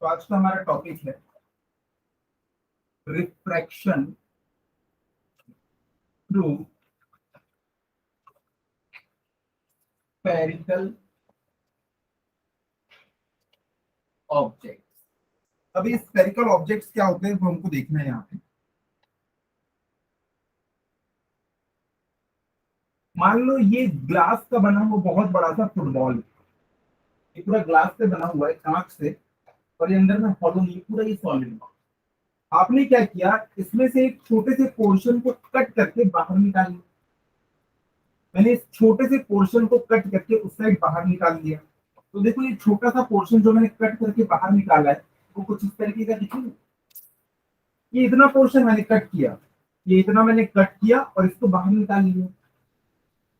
तो आज का हमारा टॉपिक है रिफ्रैक्शन थ्रू स्फेरिकल ऑब्जेक्ट्स। अभी स्फेरिकल ऑब्जेक्ट्स क्या होते हैं वो हमको देखना है यहाँ पे। मान लो ये ग्लास का बना हुआ बहुत बड़ा सा फुटबॉल, ये पूरा ग्लास से बना हुआ है, कांच से, और ये अंदर में हॉलो नहीं, पूरा ये सॉलिड। आपने क्या किया, इसमें से एक छोटे से पोर्शन को कट करके बाहर निकाल लिया। मैंने इस छोटे से पोर्शन को कट करके उस साइड बाहर निकाल दिया। तो देखो ये छोटा सा पोर्शन जो मैंने कट करके बाहर निकाला है वो कुछ इस तरीके का दिखेगा। ये इतना पोर्शन मैंने कट किया, ये इतना मैंने कट किया और इसको बाहर निकाल लिया।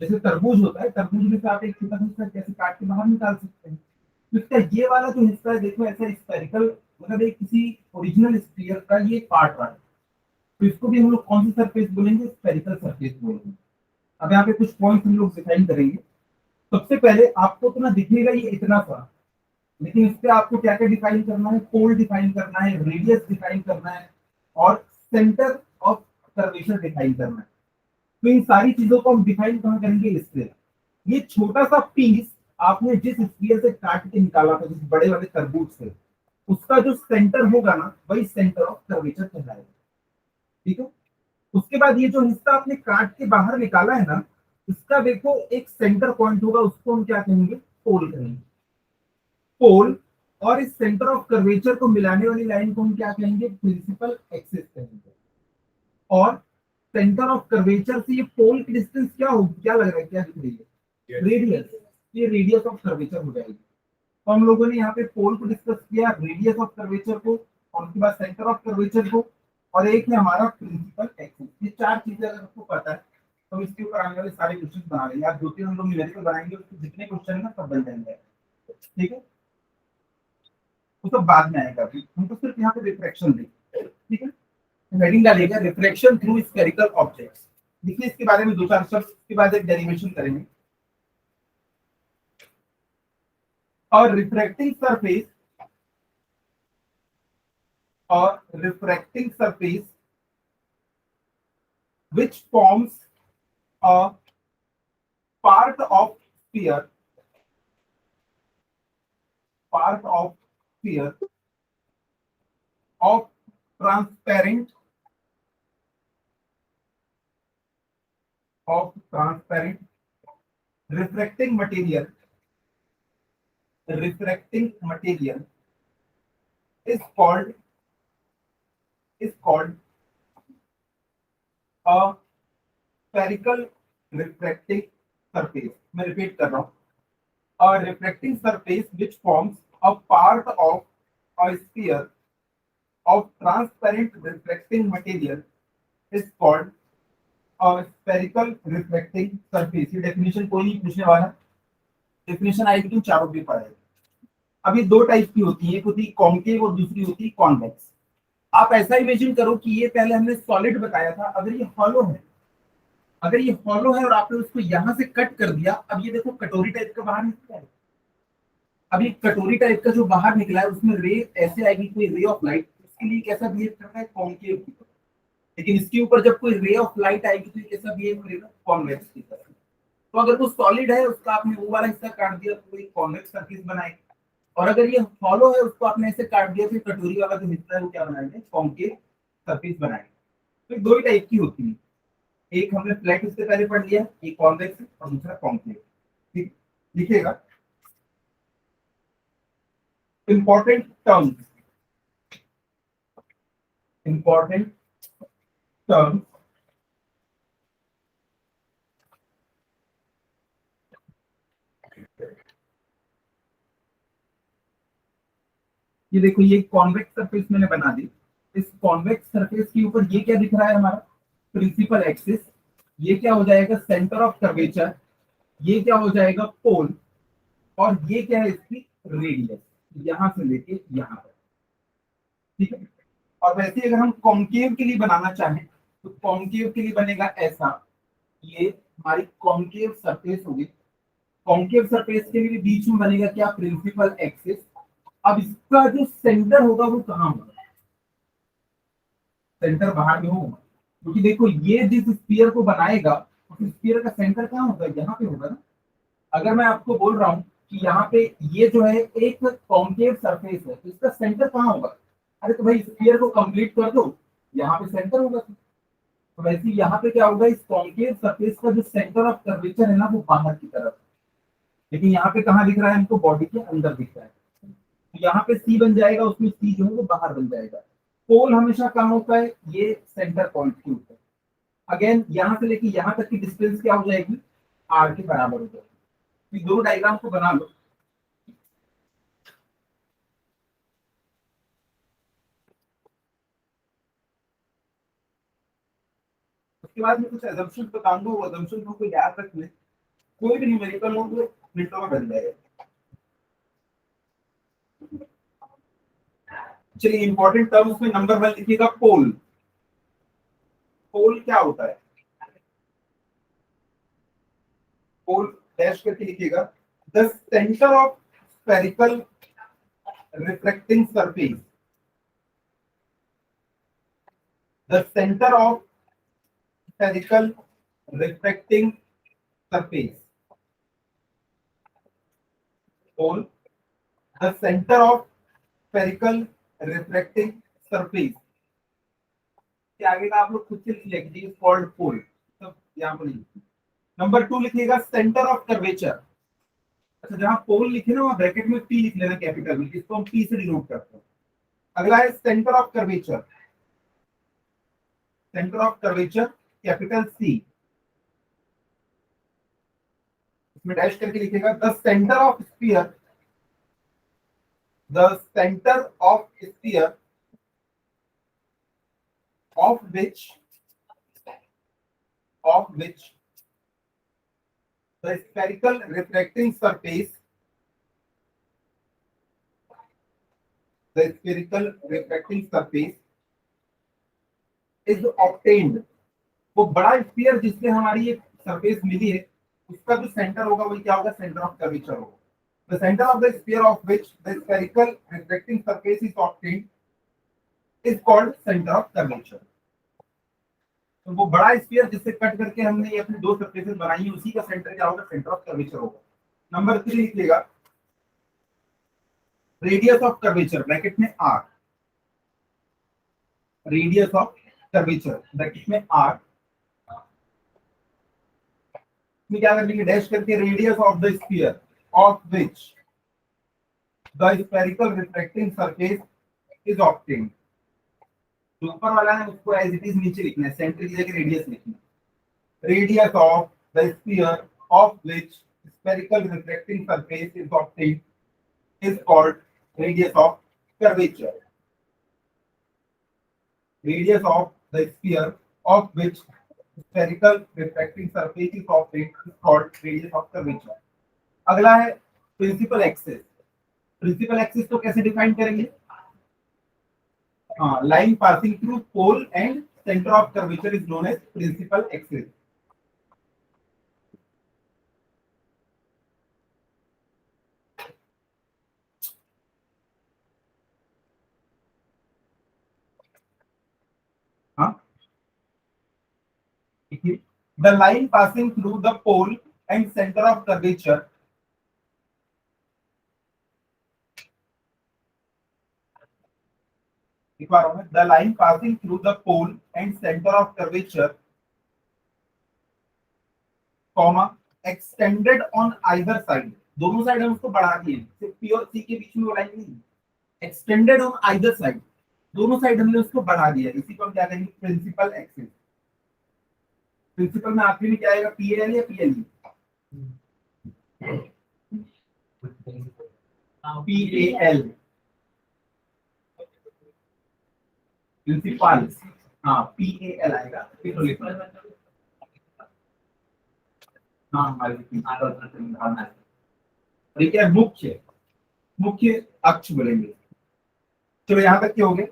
जैसे तरबूज होता है, तरबूज में से आप एक छोटा सा हिस्सा कैसे काट के बाहर निकाल सकते हैं। तो इसका ये वाला जो हिस्सा है देखो ऐसा स्फेरिकल, मतलब एक किसी ओरिजिनल स्फीयर का ये पार्ट रहा है। तो इसको भी हम लोग कौन सी सरफेस बोलेंगे, स्फेरिकल सरफेस बोलेंगे। अब यहाँ पे कुछ पॉइंट्स हम लोग डिफाइन करेंगे। सबसे पहले आपको तो ना दिखेगा ये इतना सा, लेकिन इस पे आपको क्या क्या डिफाइन करना है, पोल डिफाइन करना है, रेडियस डिफाइन करना है और सेंटर ऑफ कर्वेचर डिफाइन करना है। तो इन सारी चीजों को हम डिफाइन कहाँ करेंगे, इससे। ये छोटा सा पीस आपने जिस स्फीयर से काट के निकाला था, जिस बड़े वाले तरबूज से, उसका जो सेंटर होगा ना वही सेंटर ऑफ कर्वेचर कहलाएगा। ठीक है। उसके बाद ये जो हिस्सा आपने काट के बाहर निकाला है ना, इसका देखो एक सेंटर पॉइंट होगा, उसको हम क्या कहेंगे, पोल कहेंगे। पोल और इस सेंटर ऑफ कर्वेचर को मिलाने वाली लाइन को हम क्या कहेंगे, प्रिंसिपल एक्सिस कहेंगे। और सेंटर ऑफ कर्वेचर से ये पोल की डिस्टेंस क्या होगी, क्या लग रहा है, क्या दिख रही है, रेडियस। ये रेडियस ऑफ कर्वेचर हो जाएगी। तो हम लोगों ने यहाँ पे पोल को डिस्कस किया, रेडियस ऑफ कर्वेचर को, और उसके बाद सेंटर ऑफ कर्वेचर को, और एक है हमारा प्रिंसिपल एक्सिस। ये चार चीजें अगर आपको पता है तो इसके ऊपर आने वाले सारे क्वेश्चन बना लेंगे। आप 2-3 हम लोग न्यूमेरिकल बनाएंगे, उसके जितने क्वेश्चन है ना सब बन जाएंगे। ठीक है, वो सब बाद में आएगा, अभी हमको सिर्फ यहाँ पे रिफ्रैक्शन देंगे। ठीक है, हेडिंग डालिएगा रिफ्रैक्शन थ्रू स्फेरिकल ऑब्जेक्ट्स। देखिए इसके बारे में 2-4 शब्द, इसके बाद एक डेरिवेशन करेंगे। और रिफ्रैक्टिंग सरफेस, और refracting surface which forms a part of sphere, part of sphere of transparent, of transparent refracting material, refracting material is called a spherical refracting surface. मैं रिपीट कर रहा हूँ, a refracting surface which forms a part of a sphere of transparent refracting material is called a spherical refracting surface। ये definition कोई नहीं पूछने वाला, definition आएगी तो चारों भी पढ़ेगा। अब ये दो टाइप की होती है, एक होती है कॉन्केव और दूसरी होती है कॉन्वेक्स। आप ऐसा इमेजिन करो कि ये पहले हमने सॉलिड बताया था, अगर ये हॉलो है, अगर ये हॉलो है और आपने उसको यहां से कट कर दिया, अब ये देखो कटोरी टाइप का बाहर निकला है। अब ये कटोरी टाइप का जो बाहर निकला है उसमें रे ऐसे आएगी, कोई रे ऑफ लाइट, उसके लिए कैसा बिहेव करता है, कॉन्केव की तरह। लेकिन इसके ऊपर जब कोई रे ऑफ लाइट आएगी तो ये कैसा बिहेव करेगा, कॉन्वेक्स की तरह। तो अगर वो सॉलिड है, उसका आपने वो वाला हिस्सा काट दिया तो एक कॉन्वेक्स सरफेस बनाएगा, और अगर ये हॉलो है उसको आपने ऐसे काट दिया तो कटोरी वाला जो हिस्सा है वो क्या बनाएंगे, कॉन्केव सरफेस बनाएंगे। तो दो ही टाइप की होती है, एक हमने फ्लैट इससे पहले पढ़ लिया, एक कॉन्वेक्स और दूसरा कॉन्केव। ठीक, लिखिएगा इंपॉर्टेंट टर्म्स, इंपॉर्टेंट टर्म्स ये देखो, ये कॉन्वेक्स सरफेस मैंने बना दी। इस कॉन्वेक्स सरफेस के ऊपर ये क्या दिख रहा है, हमारा प्रिंसिपल एक्सिस। ये क्या हो जाएगा, सेंटर ऑफ कर्वेचर। ये क्या हो जाएगा, पोल। और ये क्या है, इसकी रेडियस, यहां से लेके यहां तक। ठीक है। और वैसे अगर हम कॉन्केव के लिए बनाना चाहें तो कॉन्केव के लिए बनेगा ऐसा, ये हमारी कॉन्केव सरफेस होगी। कॉन्केव सरफेस के लिए बीच में बनेगा क्या, प्रिंसिपल एक्सिस। अब इसका जो सेंटर होगा वो कहाँ होगा? सेंटर बाहर में होगा, क्योंकि देखो ये जिस स्फीयर को बनाएगा उस स्फीयर का सेंटर कहाँ होगा? यहाँ पे होगा ना। अगर मैं आपको बोल रहा हूँ कि यहाँ पे ये जो है एक कॉन्केव सरफेस है, तो इसका सेंटर कहाँ होगा? अरे तो भाई स्फीयर को कंप्लीट कर दो, यहाँ पे सेंटर होगा। तो वैसे ही यहाँ पे क्या होगा, इस कॉन्केव सरफेस का जो सेंटर ऑफ कर्वेचर है ना वो बाहर की तरफ, लेकिन यहाँ पे कहाँ दिख रहा है हमको? बॉडी के अंदर दिख रहा है। तो यहाँ पे सी बन जाएगा, उसमें सी जो है वो बाहर बन जाएगा। पोल हमेशा कहाँ होता है? ये सेंटर पॉइंट के ऊपर। अगेन यहाँ से लेके यहाँ तक की डिस्टेंस क्या हो जाएगी? आर के बराबर हो जाएगी। तो दोनों डायग्राम को बना लो। उसके बाद मैं कुछ assumptions बताऊंगा, वो assumptions को याद रख ले। कोई भी न्यूमेरिकल हो तो मिनटों में बन जाएगा। चलिए इंपॉर्टेंट टर्म्स में नंबर 1 लिखिएगा, पोल। पोल क्या होता है? पोल डैश करके लिखिएगा, the centre of spherical reflecting surface, the centre of spherical refracting surface. Pole, the center of spherical refracting surface. क्या आगे का आप लोग खुद से लिख लीजिए, इज कॉल्ड पोल। सब यहाँ पर लिखिए। नंबर 2 लिखिएगा, सेंटर ऑफ कर्वेचर। अच्छा, जहां पोल लिखे ना वहां ब्रैकेट में पी लिख लेना कैपिटल में, इसको हम पी से डिनोट करते हैं। अगला है centre of curvature. Centre of curvature capital C, इसमें डैश करके लिखिएगा, the centre of sphere, the center of sphere of which the spherical refracting surface is obtained। वो बड़ा स्फीयर जिससे हमारी एक सरफेस मिली है उसका जो सेंटर होगा वही क्या होगा? सेंटर ऑफ कर्वेचर होगा। The center of the sphere of which the spherical refracting surface is obtained is called center of curvature। तो वो बड़ा स्फीयर जिससे कट करके हमने ये अपनी दो सरफेसेस बनाई है उसी का सेंटर क्या होगा? सेंटर ऑफ कर्वेचर होगा। नंबर 3 लिखिएगा, रेडियस ऑफ कर्वेचर ब्रैकेट में R, radius of curvature bracket में आर, में क्या कर लेंगे? डैश करके, radius of the sphere of which the spherical refracting surface is obtained. जो ऊपर वाला है उसको एज इट इज नीचे लिखना है, सेंटर की जगह रेडियस लिखना है। Radius of the sphere of which spherical refracting surface is obtained is called radius of curvature। radius of the sphere of which spherical refracting surface is obtained is called radius of curvature। अगला है principal axis. Principal axis को कैसे define करेंगे? Line passing through pole and centre of curvature is known as principal axis. The line passing through the pole and center of curvature the line passing through the pole and center of curvature, comma, extended on either side। दोनों side हम उसको बढ़ा दिए, सिर्फ P और सी के बीच में वो लाइन नहीं, एक्सटेंडेड ऑन आइदर साइड, दोनों साइड हमने उसको बढ़ा दिया, इसी को हम क्या कहेंगे? Principal axis. प्रिंसिपल में आखिरी में क्या आएगा? पीएल या पीएलई? PL, principal. हाँ, पीएल आएगा, फिर तो लिखना। हाँ, हमारे ठीक है, मुख्य मुख्य अक्ष बोलेंगे। चलो यहाँ तक के हो गए।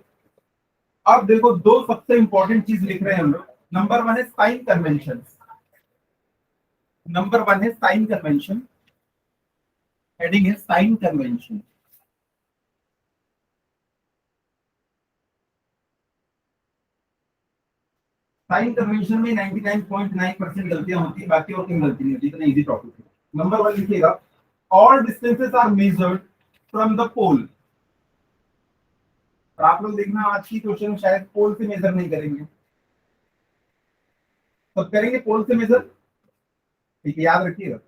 अब देखो दो सबसे इंपॉर्टेंट चीज लिख रहे हैं हम लोग। नंबर 1 है साइन कन्वेंशन। नंबर 1 है साइन कन्वेंशन, हेडिंग है साइन कन्वेंशन। साइन कन्वेंशन में 99.9% गलतियां होती है, बाकी और कहीं गलती नहीं होती। इतना इजी टॉपिक है। नंबर 1 लिखिएगा, all distances are measured from the pole. और आप लोग देखना आज की क्वेश्चन शायद पोल से मेजर नहीं करेंगे, तब करेंगे पोल से मेजर। ठीक है, याद रखिएगा,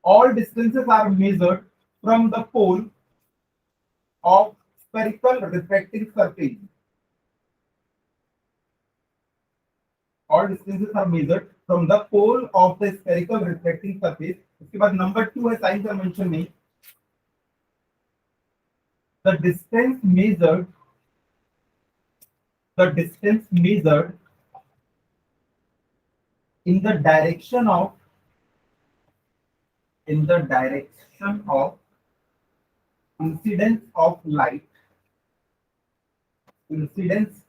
all distances are measured from the pole of spherical refracting surface. All distances are measured from the pole of the spherical reflecting surface. उसके बाद नंबर 2 है साइन कन्वेंशन में, the distance measured in the direction of incidence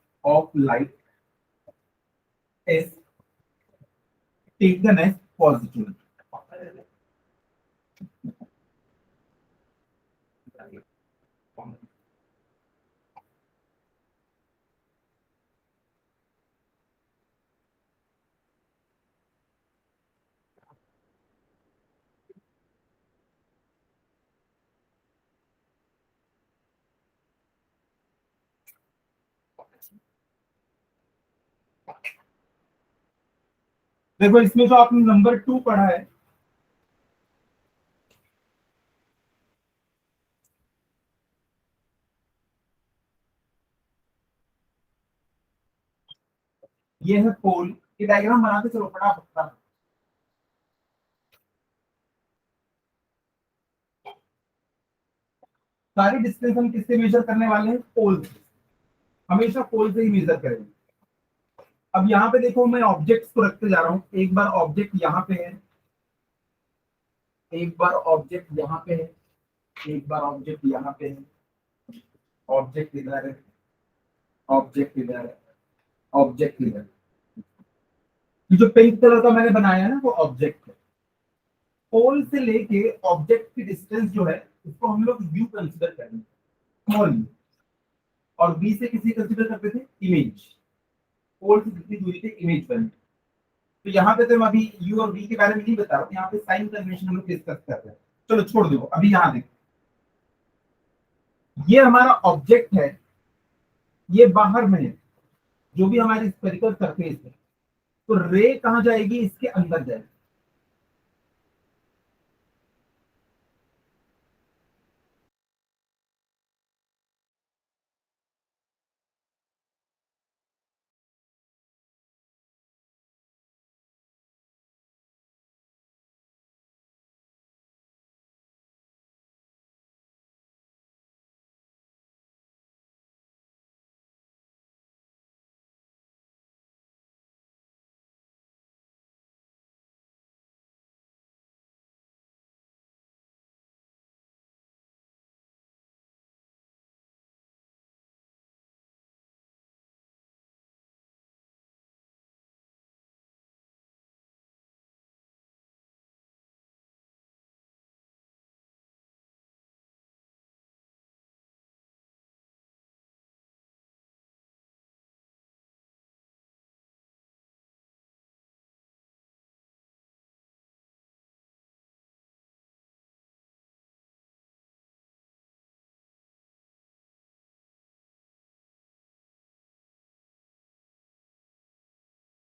of light is taken as positive. देखो इसमें जो आपने number 2 पढ़ा है, ये है पोल। ये डायग्राम बनाते चलो फटाफट। सारी डिस्टेंस हम किससे मेजर करने वाले हैं? पोल से। हमेशा पोल से ही मेजर करेंगे। अब यहाँ पे देखो, मैं ऑब्जेक्ट्स को रखते जा रहा हूँ। एक बार ऑब्जेक्ट यहाँ पे है, एक बार ऑब्जेक्ट यहाँ पे है, एक बार ऑब्जेक्ट यहाँ पे है, ऑब्जेक्ट इधर है, ऑब्जेक्ट इधर है, ऑब्जेक्ट इधर। ये जो पिंक कलर का मैंने बनाया है ना, वो ऑब्जेक्ट है। पोल से लेके ऑब्जेक्ट की डिस्टेंस जो है उसको हम लोग यू कंसिडर करेंगे, स्मॉल यू। और बी से किसी कंसिडर करते थे? इमेज। पोल से जितनी दूरी पे इमेज बनी। तो यहाँ पे तो मैं अभी यू और बी के बारे में नहीं बता रहा हूँ, यहाँ पे साइन कन्वेंशन हम लोग डिस्कस कर रहे हैं। चलो छोड़ दो, अभी यहाँ देखो, ये हमारा ऑब्जेक्ट है, ये बाहर में है, जो भी हमारी स्फेरिकल सरफेस है। तो रे कहाँ जाएगी? इसके अंदर जाएगी।